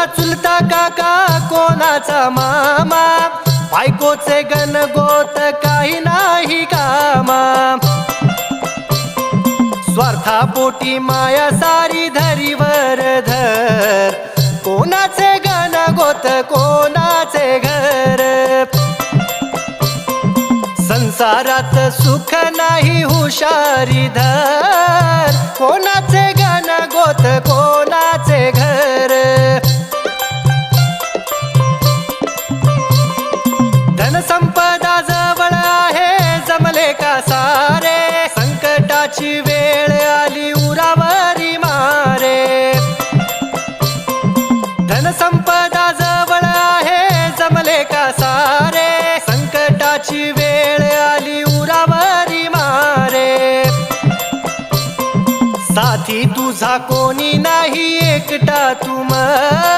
चुलता काका कोणाचा मामा, बायकोचे गणगोत काही नाही कामा. स्वार्थापोटी माया सारी धरीवर धर, कोणाचे गणगोत कोणाचे घर. संसारात सुख नाही हुशारी धर, कोणाचे गणगोत कोणाचे घर. धनसंपदा जवळ आहे जमले का सारे, संकटाची वेळ आली उरावरी मारे. धनसंपदा जवळ आहे जमले का सारे, संकटाची वेळ आली उरावरी मारे. साथी तुझा कोणी नाही एकटा तुम